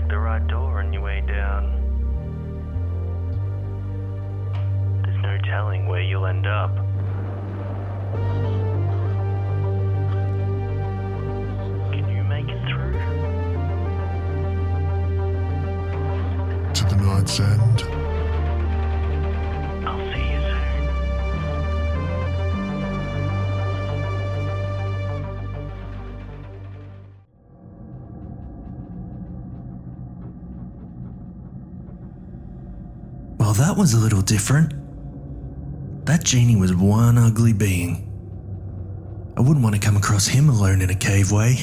unlock the right door on your way down. There's no telling where you'll end up. Can you make it through? To the night's end. I'll see you soon. Well, that was a little different. That genie was one ugly being. I wouldn't want to come across him alone in a caveway.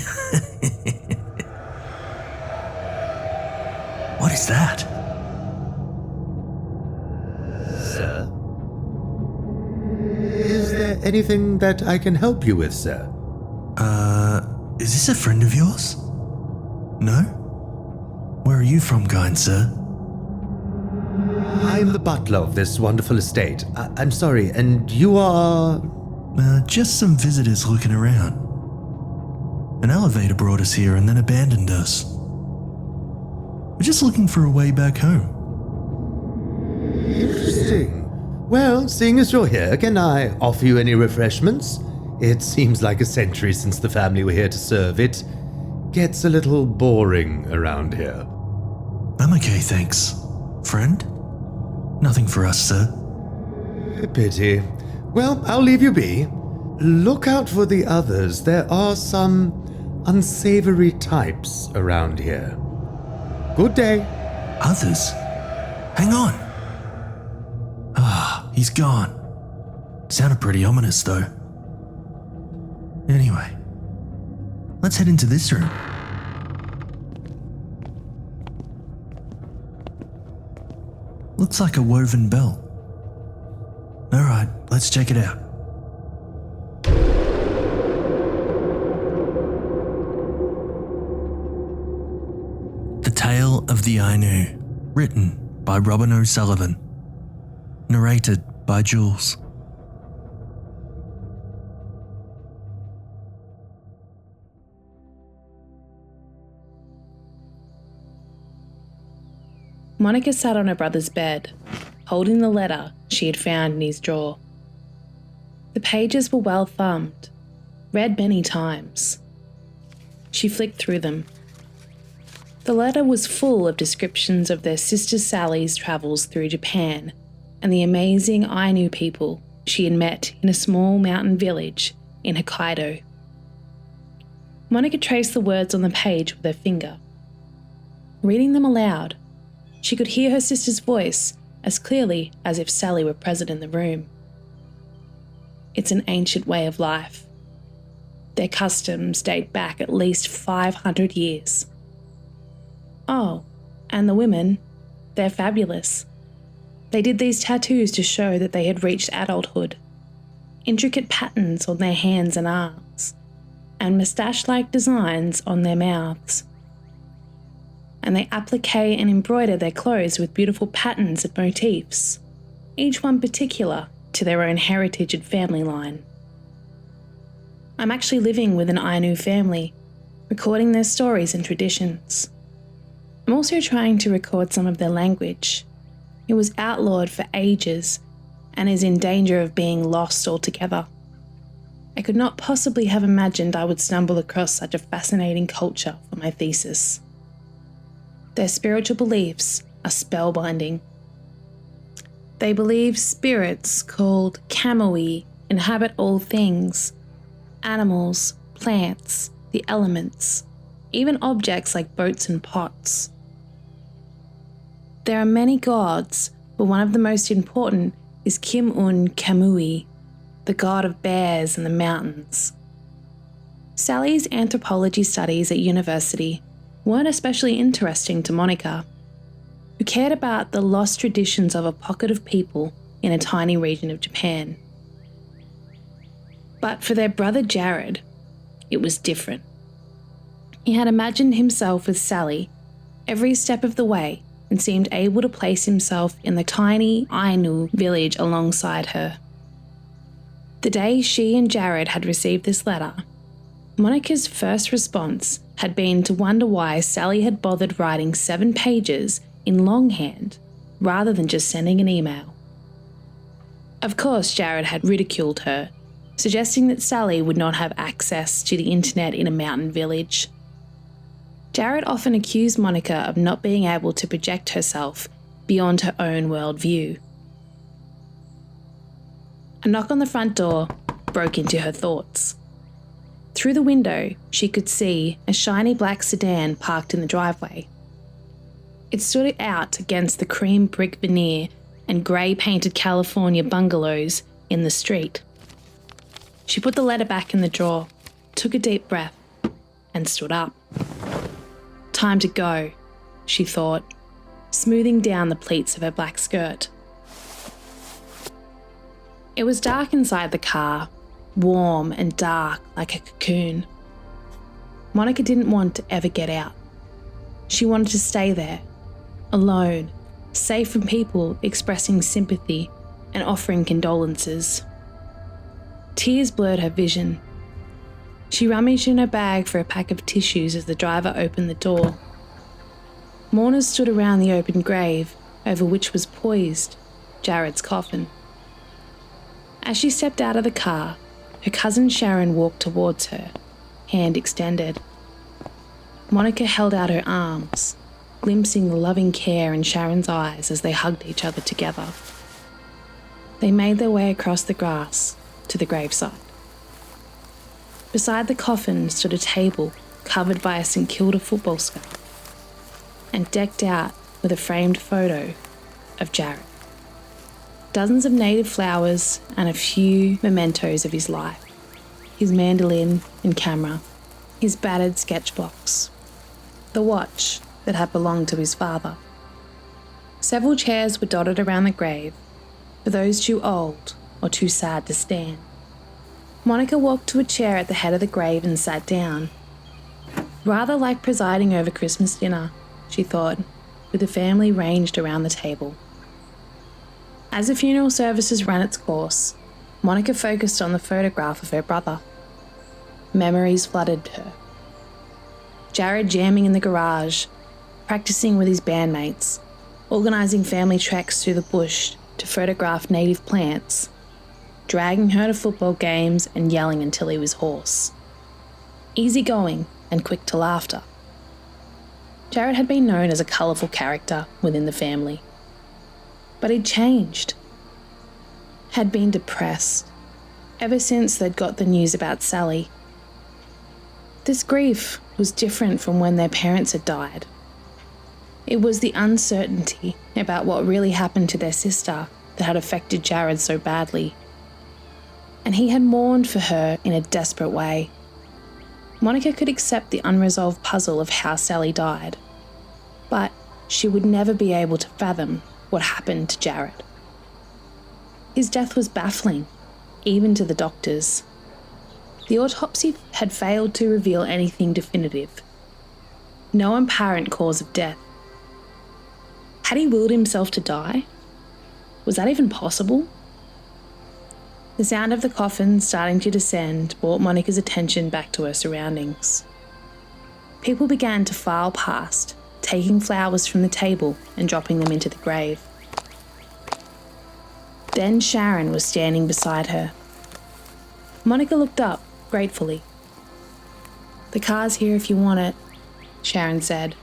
What is that? Sir? Is there anything that I can help you with, sir? Is this a friend of yours? No? Where are you from, kind sir? I'm the butler of this wonderful estate. I'm sorry, and you are... Just some visitors looking around. An elevator brought us here and then abandoned us. We're just looking for a way back home. Interesting. Well, seeing as you're here, can I offer you any refreshments? It seems like a century since the family were here to serve. It gets a little boring around here. I'm okay, thanks. Friend? Nothing for us, sir. A pity. Well, I'll leave you be. Look out for the others. There are some unsavory types around here. Good day. Others? Hang on. Ah, he's gone. Sounded pretty ominous, though. Anyway, let's head into this room. Looks like a woven bell. Alright, let's check it out. The Tale of the Ainu, written by Robyn O'Sullivan. Narrated by Jules. Monica sat on her brother's bed, holding the letter she had found in his drawer. The pages were well thumbed, read many times. She flicked through them. The letter was full of descriptions of their sister Sally's travels through Japan and the amazing Ainu people she had met in a small mountain village in Hokkaido. Monica traced the words on the page with her finger. Reading them aloud, she could hear her sister's voice as clearly as if Sally were present in the room. It's an ancient way of life. Their customs date back at least 500 years. Oh, and the women, they're fabulous. They did these tattoos to show that they had reached adulthood. Intricate patterns on their hands and arms, and moustache-like designs on their mouths. And they applique and embroider their clothes with beautiful patterns and motifs, each one particular to their own heritage and family line. I'm actually living with an Ainu family, recording their stories and traditions. I'm also trying to record some of their language. It was outlawed for ages and is in danger of being lost altogether. I could not possibly have imagined I would stumble across such a fascinating culture for my thesis. Their spiritual beliefs are spellbinding. They believe spirits called kamui inhabit all things, animals, plants, the elements, even objects like boats and pots. There are many gods, but one of the most important is Kim-un Kamui, the god of bears and the mountains. Sally's anthropology studies at university weren't especially interesting to Monica, who cared about the lost traditions of a pocket of people in a tiny region of Japan. But for their brother Jared, it was different. He had imagined himself with Sally every step of the way and seemed able to place himself in the tiny Ainu village alongside her. The day she and Jared had received this letter, Monica's first response had been to wonder why Sally had bothered writing 7 pages in longhand rather than just sending an email. Of course, Jared had ridiculed her, suggesting that Sally would not have access to the internet in a mountain village. Jared often accused Monica of not being able to project herself beyond her own worldview. A knock on the front door broke into her thoughts. Through the window, she could see a shiny black sedan parked in the driveway. It stood out against the cream brick veneer and grey-painted California bungalows in the street. She put the letter back in the drawer, took a deep breath, and stood up. Time to go, she thought, smoothing down the pleats of her black skirt. It was dark inside the car, warm and dark like a cocoon. Monica didn't want to ever get out. She wanted to stay there, alone, safe from people expressing sympathy and offering condolences. Tears blurred her vision. She rummaged in her bag for a pack of tissues as the driver opened the door. Mourners stood around the open grave, over which was poised Jared's coffin. As she stepped out of the car, her cousin Sharon walked towards her, hand extended. Monica held out her arms, glimpsing the loving care in Sharon's eyes as they hugged each other together. They made their way across the grass to the graveside. Beside the coffin stood a table covered by a St Kilda football scarf and decked out with a framed photo of Jared. Dozens of native flowers and a few mementos of his life. His mandolin and camera, his battered sketchbox, the watch that had belonged to his father. Several chairs were dotted around the grave for those too old or too sad to stand. Monica walked to a chair at the head of the grave and sat down. Rather like presiding over Christmas dinner, she thought, with the family ranged around the table. As the funeral services ran its course, Monica focused on the photograph of her brother. Memories flooded her. Jared jamming in the garage, practicing with his bandmates, organising family treks through the bush to photograph native plants, dragging her to football games and yelling until he was hoarse. Easygoing and quick to laughter. Jared had been known as a colourful character within the family. But he'd changed. Had been depressed ever since they'd got the news about Sally. This grief was different from when their parents had died. It was the uncertainty about what really happened to their sister that had affected Jared so badly. And he had mourned for her in a desperate way. Monica could accept the unresolved puzzle of how Sally died, but she would never be able to fathom what happened to Jared. His death was baffling, even to the doctors. The autopsy had failed to reveal anything definitive. No apparent cause of death. Had he willed himself to die? Was that even possible? The sound of the coffin starting to descend brought Monica's attention back to her surroundings. People began to file past, taking flowers from the table and dropping them into the grave. Then Sharon was standing beside her. Monica looked up, gratefully. "The car's here if you want it," Sharon said.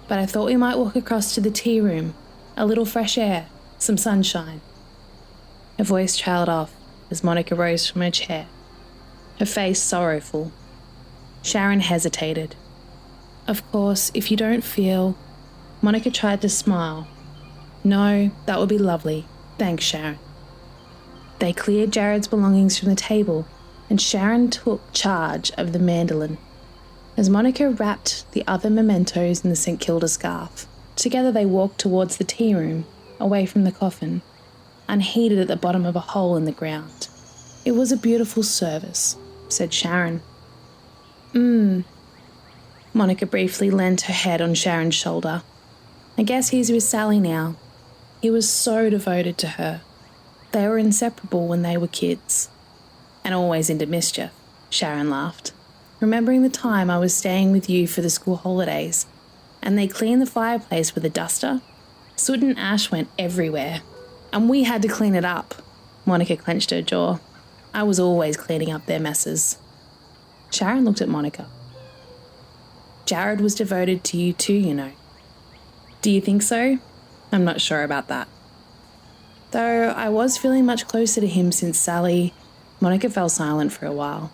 "But I thought we might walk across to the tea room. A little fresh air, some sunshine." Her voice trailed off as Monica rose from her chair, her face sorrowful. Sharon hesitated. "Of course, if you don't feel..." Monica tried to smile. "No, that would be lovely. Thanks, Sharon." They cleared Jared's belongings from the table, and Sharon took charge of the mandolin. As Monica wrapped the other mementos in the St Kilda scarf, together they walked towards the tea room, away from the coffin, unheeded at the bottom of a hole in the ground. "It was a beautiful service," said Sharon. Monica briefly leant her head on Sharon's shoulder. "I guess he's with Sally now. He was so devoted to her. They were inseparable when they were kids. And always into mischief," Sharon laughed. remembering the time I was staying with you for the school holidays and they cleaned the fireplace with a duster. Soot and ash went everywhere, and we had to clean it up. Monica clenched her jaw. I was always cleaning up their messes. Sharon looked at Monica. Jared was devoted to you too, you know. Do you think so? I'm not sure about that. Though I was feeling much closer to him since Sally. Monica fell silent for a while.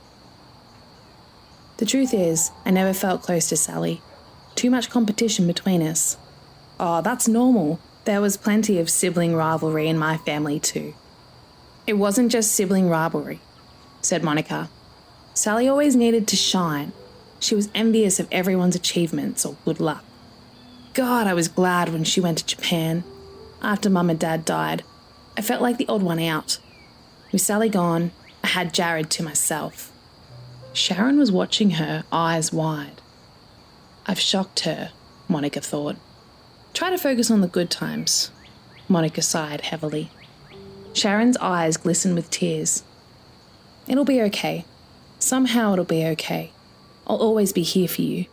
The truth is, I never felt close to Sally. Too much competition between us. Oh, that's normal. There was plenty of sibling rivalry in my family too. It wasn't just sibling rivalry, said Monica. Sally always needed to shine. She was envious of everyone's achievements or good luck. God, I was glad when she went to Japan. After Mum and Dad died, I felt like the odd one out. With Sally gone, I had Jared to myself. Sharon was watching her, eyes wide. I've shocked her, Monica thought. Try to focus on the good times. Monica sighed heavily. Sharon's eyes glistened with tears. It'll be okay. Somehow it'll be okay. I'll always be here for you.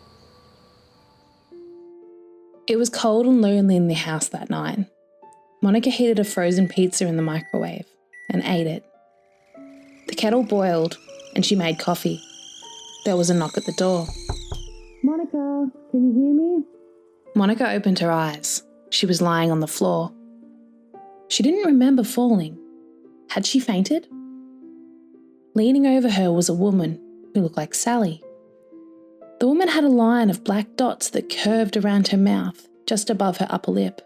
It was cold and lonely in the house that night. Monica heated a frozen pizza in the microwave and ate it. The kettle boiled and she made coffee. There was a knock at the door. Monica, can you hear me? Monica opened her eyes. She was lying on the floor. She didn't remember falling. Had she fainted? Leaning over her was a woman who looked like Sally. The woman had a line of black dots that curved around her mouth, just above her upper lip.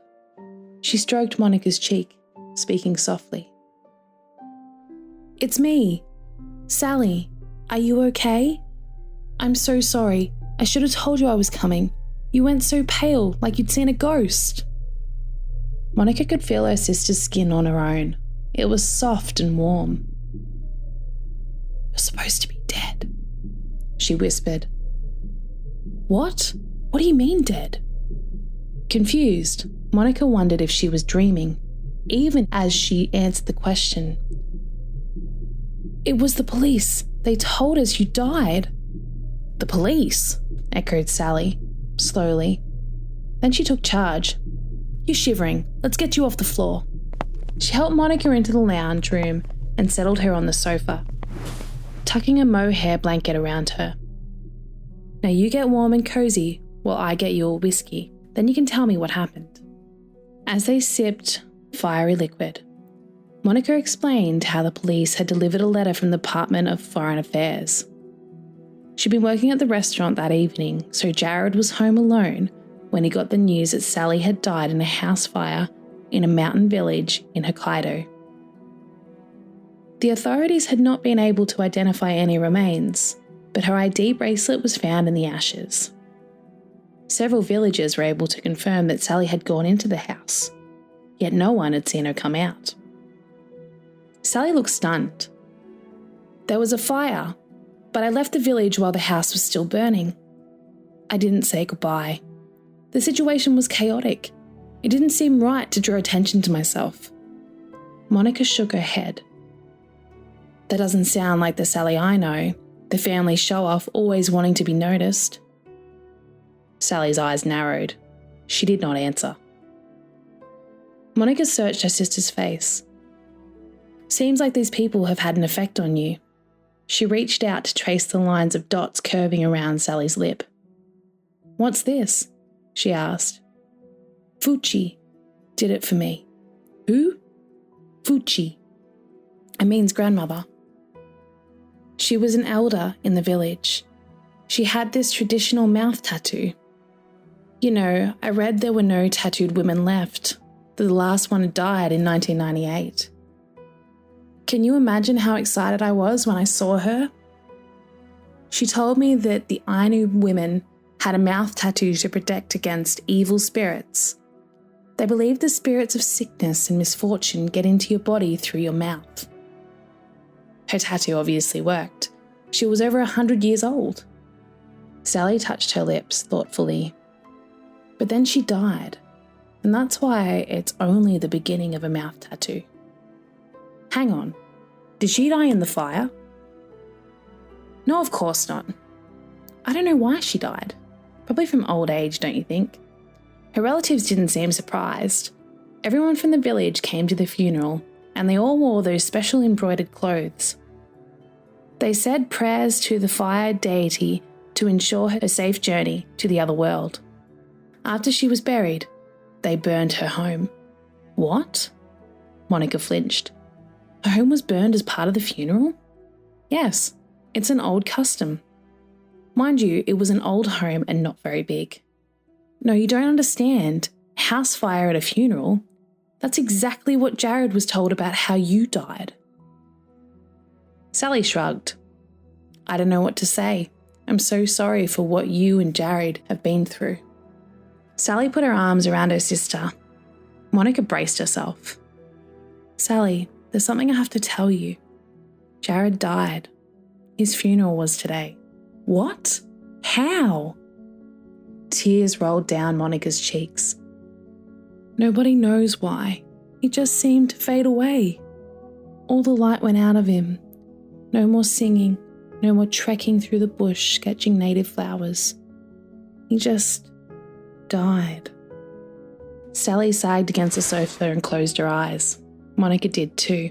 She stroked Monica's cheek, speaking softly. It's me. Sally, are you okay? I'm so sorry. I should have told you I was coming. You went so pale, like you'd seen a ghost. Monica could feel her sister's skin on her own. It was soft and warm. You're supposed to be dead, she whispered. What? What do you mean dead? Confused, Monica wondered if she was dreaming, even as she answered the question. It was the police. They told us you died. The police? Echoed Sally, slowly. Then she took charge. You're shivering. Let's get you off the floor. She helped Monica into the lounge room and settled her on the sofa, tucking a mohair blanket around her. Now you get warm and cozy while I get you a whiskey. Then you can tell me what happened. As they sipped fiery liquid, Monica explained how the police had delivered a letter from the Department of Foreign Affairs. She'd been working at the restaurant that evening, so Jared was home alone when he got the news that Sally had died in a house fire in a mountain village in Hokkaido. The authorities had not been able to identify any remains, but her ID bracelet was found in the ashes. Several villagers were able to confirm that Sally had gone into the house, yet no one had seen her come out. Sally looked stunned. There was a fire, but I left the village while the house was still burning. I didn't say goodbye. The situation was chaotic. It didn't seem right to draw attention to myself. Monica shook her head. That doesn't sound like the Sally I know, the family show-off always wanting to be noticed. Sally's eyes narrowed. She did not answer. Monica searched her sister's face. Seems like these people have had an effect on you. She reached out to trace the lines of dots curving around Sally's lip. What's this? She asked. Fuchi did it for me. Who? Fuchi. It means grandmother. She was an elder in the village. She had this traditional mouth tattoo. You know, I read there were no tattooed women left. The last one had died in 1998. Can you imagine how excited I was when I saw her? She told me that the Ainu women had a mouth tattoo to protect against evil spirits. They believed the spirits of sickness and misfortune get into your body through your mouth. Her tattoo obviously worked. She was over 100 years old. Sally touched her lips thoughtfully. But then she died, and that's why it's only the beginning of a mouth tattoo. Hang on, did she die in the fire? No, of course not. I don't know why she died. Probably from old age, don't you think? Her relatives didn't seem surprised. Everyone from the village came to the funeral, and they all wore those special embroidered clothes. They said prayers to the fire deity to ensure her safe journey to the other world. After she was buried, they burned her home. What? Monica flinched. Her home was burned as part of the funeral? Yes, it's an old custom. Mind you, it was an old home and not very big. No, you don't understand. House fire at a funeral? That's exactly what Jared was told about how you died. Sally shrugged. I don't know what to say. I'm so sorry for what you and Jared have been through. Sally put her arms around her sister. Monica braced herself. Sally, there's something I have to tell you. Jared died. His funeral was today. What? How? Tears rolled down Monica's cheeks. Nobody knows why. He just seemed to fade away. All the light went out of him. No more singing, no more trekking through the bush sketching native flowers. He just died. Sally sagged against the sofa and closed her eyes. Monica did too.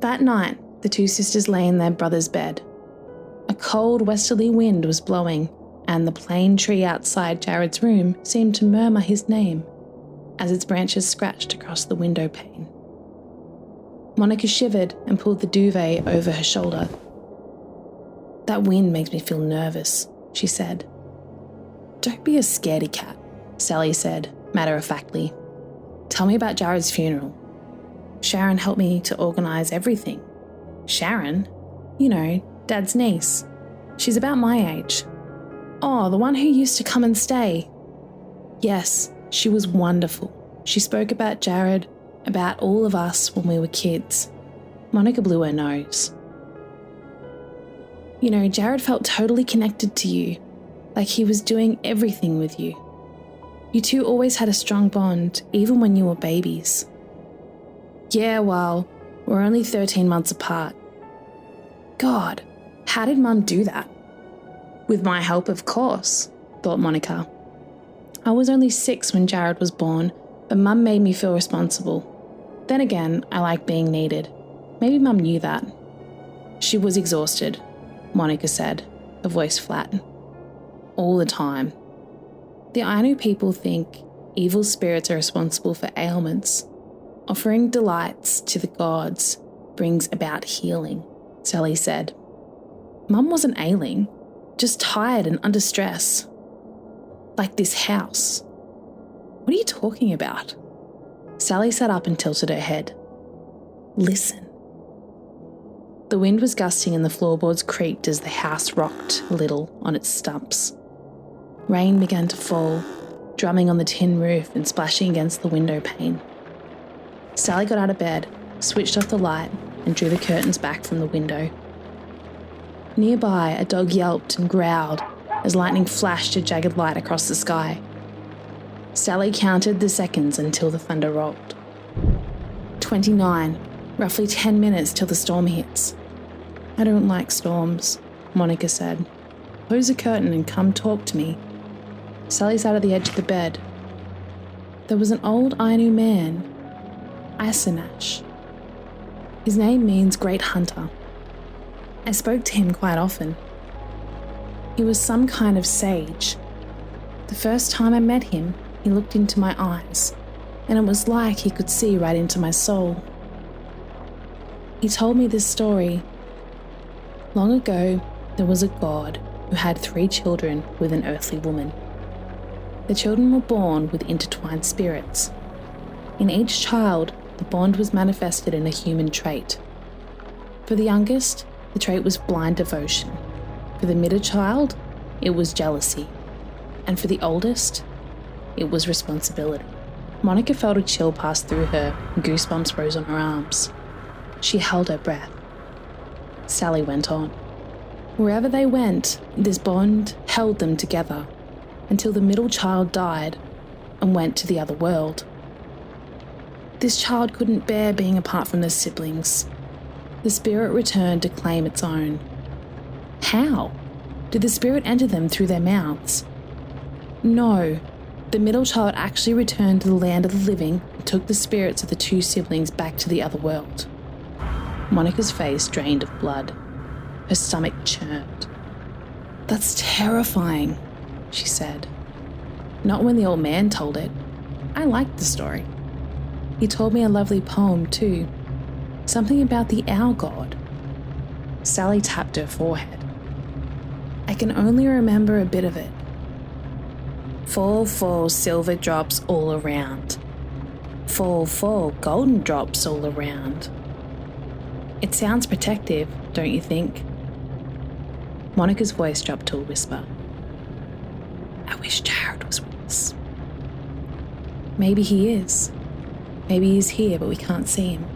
That night, the two sisters lay in their brother's bed. A cold westerly wind was blowing, and the plane tree outside Jared's room seemed to murmur his name as its branches scratched across the window pane. Monica shivered and pulled the duvet over her shoulder. That wind makes me feel nervous, she said. Don't be a scaredy cat, Sally said, matter-of-factly. Tell me about Jared's funeral. Sharon helped me to organise everything. Sharon? You know, Dad's niece. She's about my age. Oh, the one who used to come and stay. Yes, she was wonderful. She spoke about Jared, about all of us when we were kids. Monica blew her nose. You know, Jared felt totally connected to you, like he was doing everything with you. You two always had a strong bond, even when you were babies. Yeah, well, we're only 13 months apart. God, how did Mum do that? With my help, of course, thought Monica. I was only 6 when Jared was born, but Mum made me feel responsible. Then again, I like being needed. Maybe Mum knew that. She was exhausted, Monica said, her voice flat. All the time. The Ainu people think evil spirits are responsible for ailments. Offering delights to the gods brings about healing, Sally said. Mum wasn't ailing, just tired and under stress. Like this house. What are you talking about? Sally sat up and tilted her head. Listen. The wind was gusting and the floorboards creaked as the house rocked a little on its stumps. Rain began to fall, drumming on the tin roof and splashing against the window pane. Sally got out of bed, switched off the light, and drew the curtains back from the window. Nearby, a dog yelped and growled as lightning flashed a jagged light across the sky. Sally counted the seconds until the thunder rolled. 29, roughly 10 minutes till the storm hits. I don't like storms, Monica said. Close the curtain and come talk to me. Sally sat at the edge of the bed. There was an old Ainu man, Isanash. His name means great hunter. I spoke to him quite often. He was some kind of sage. The first time I met him, he looked into my eyes, and it was like he could see right into my soul. He told me this story. Long ago, there was a god who had 3 children with an earthly woman. The children were born with intertwined spirits. In each child, the bond was manifested in a human trait. For the youngest, the trait was blind devotion. For the middle child, it was jealousy. And for the oldest, it was responsibility. Monica felt a chill pass through her and goosebumps rose on her arms. She held her breath. Sally went on. Wherever they went, this bond held them together until the middle child died and went to the other world. This child couldn't bear being apart from their siblings. The spirit returned to claim its own. How? Did the spirit enter them through their mouths? No. The middle child actually returned to the land of the living and took the spirits of the two siblings back to the other world. Monica's face drained of blood. Her stomach churned. That's terrifying, she said. Not when the old man told it. I liked the story. He told me a lovely poem too. Something about the owl god. Sally tapped her forehead. I can only remember a bit of it. Fall, fall, silver drops all around. Fall, fall, golden drops all around. It sounds protective, don't you think? Monica's voice dropped to a whisper. I wish Jared was with us. Maybe he is. Maybe he's here, but we can't see him.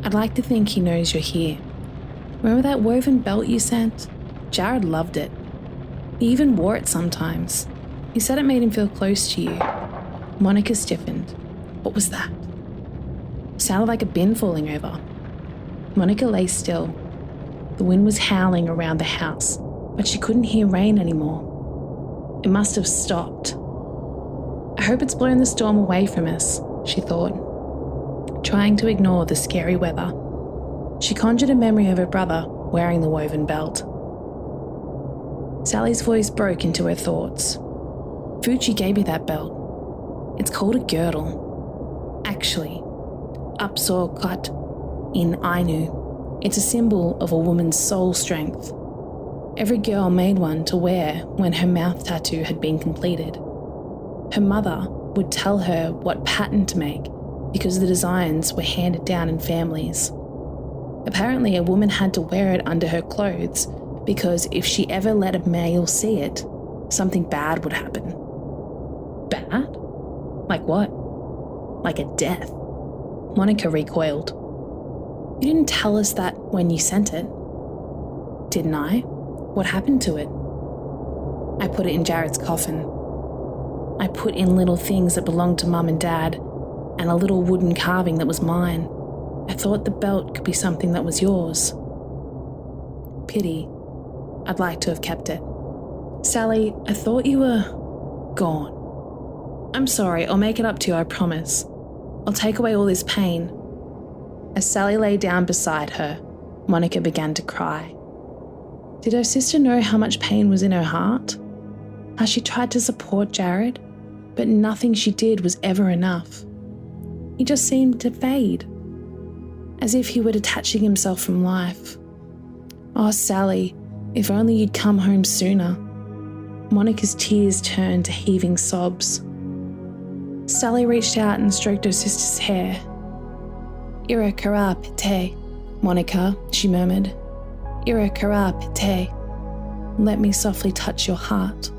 I'd like to think he knows you're here. Remember that woven belt you sent? Jared loved it. He even wore it sometimes. He said it made him feel close to you. Monica stiffened. What was that? It sounded like a bin falling over. Monica lay still. The wind was howling around the house, but she couldn't hear rain anymore. It must have stopped. I hope it's blown the storm away from us, she thought, trying to ignore the scary weather. She conjured a memory of her brother wearing the woven belt. Sally's voice broke into her thoughts. Fucci gave me that belt. It's called a girdle. Actually, Upsorkat in Ainu. It's a symbol of a woman's soul strength. Every girl made one to wear when her mouth tattoo had been completed. Her mother would tell her what pattern to make because the designs were handed down in families. Apparently, a woman had to wear it under her clothes because if she ever let a male see it, something bad would happen. Bad? Like what? Like a death. Monica recoiled. You didn't tell us that when you sent it. Didn't I? What happened to it? I put it in Jared's coffin. I put in little things that belonged to Mum and Dad, and a little wooden carving that was mine. I thought the belt could be something that was yours. Pity. I'd like to have kept it. Sally, I thought you were gone. I'm sorry, I'll make it up to you, I promise. I'll take away all this pain. As Sally lay down beside her, Monica began to cry. Did her sister know how much pain was in her heart? How she tried to support Jared, but nothing she did was ever enough. He just seemed to fade, as if he were detaching himself from life. Oh, Sally, if only you'd come home sooner. Monica's tears turned to heaving sobs. Sally reached out and stroked her sister's hair. Ira kara pite, Monica, she murmured. Ira kara pite. Let me softly touch your heart.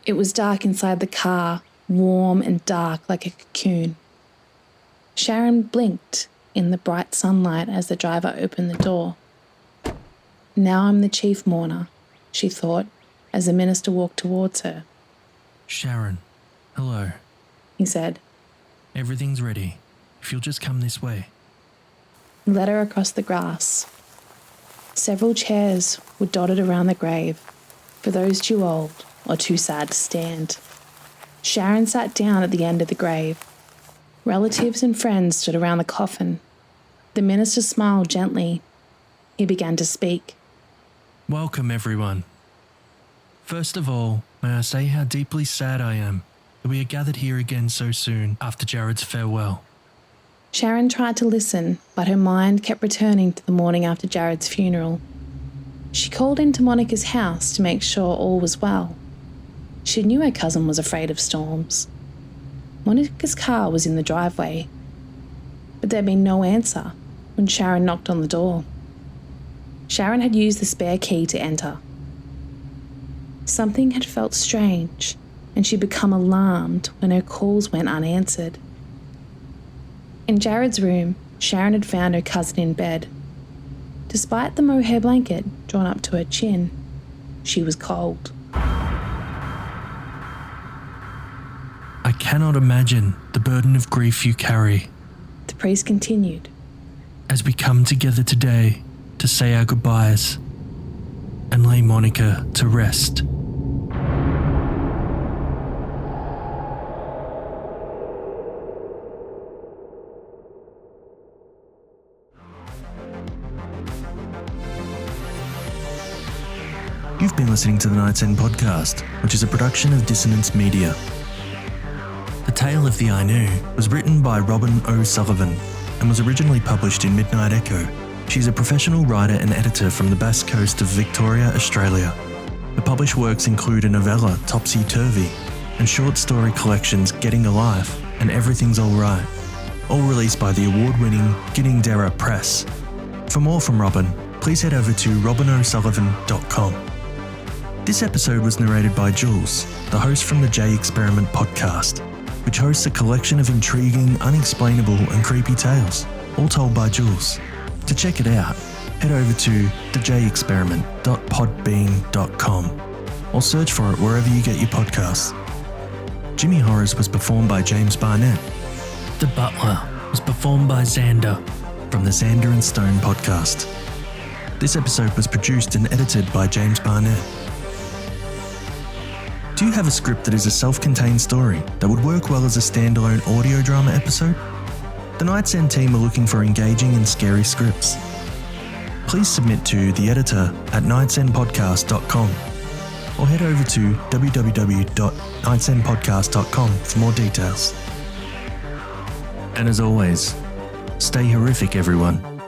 It was dark inside the car, warm and dark like a cocoon. Sharon blinked in the bright sunlight as the driver opened the door. Now I'm the chief mourner, she thought, as the minister walked towards her. Sharon, hello. He said. Everything's ready. If you'll just come this way. He led her across the grass. Several chairs were dotted around the grave, for those too old or too sad to stand. Sharon sat down at the end of the grave. Relatives and friends stood around the coffin. The minister smiled gently. He began to speak. Welcome, everyone. First of all, may I say how deeply sad I am that we are gathered here again so soon after Jared's farewell. Sharon tried to listen, but her mind kept returning to the morning after Jared's funeral. She called into Monica's house to make sure all was well. She knew her cousin was afraid of storms. Monica's car was in the driveway, but there'd been no answer when Sharon knocked on the door. Sharon had used the spare key to enter. Something had felt strange, and she'd become alarmed when her calls went unanswered. In Jared's room, Sharon had found her cousin in bed. Despite the mohair blanket drawn up to her chin, she was cold. I cannot imagine the burden of grief you carry The priest continued. as we come together today to say our goodbyes and lay Monica to rest. You've been listening to the Night's End podcast, which is a production of Dissonance Media. The Tale of the Ainu was written by Robyn O'Sullivan and was originally published in Midnight Echo. She's a professional writer and editor from the Bass Coast of Victoria, Australia. The published works include a novella, Topsy Turvy, and short story collections Getting a Life and Everything's Alright, all released by the award-winning Ginningderra Press. For more from Robyn, please head over to robynosullivan.com. This episode was narrated by Jules, the host from the J Experiment podcast, which hosts a collection of intriguing, unexplainable and creepy tales, all told by Jules. To check it out, head over to thejexperiment.podbean.com or search for it wherever you get your podcasts. Jimmy Horrors was performed by James Barnett. The Butler was performed by Xander from the Xander and Stone podcast. This episode was produced and edited by James Barnett. Do you have a script that is a self-contained story that would work well as a standalone audio drama episode? The Night's End team are looking for engaging and scary scripts. Please submit to the editor at nightsendpodcast.com or head over to www.nightsendpodcast.com for more details. And as always, stay horrific, everyone.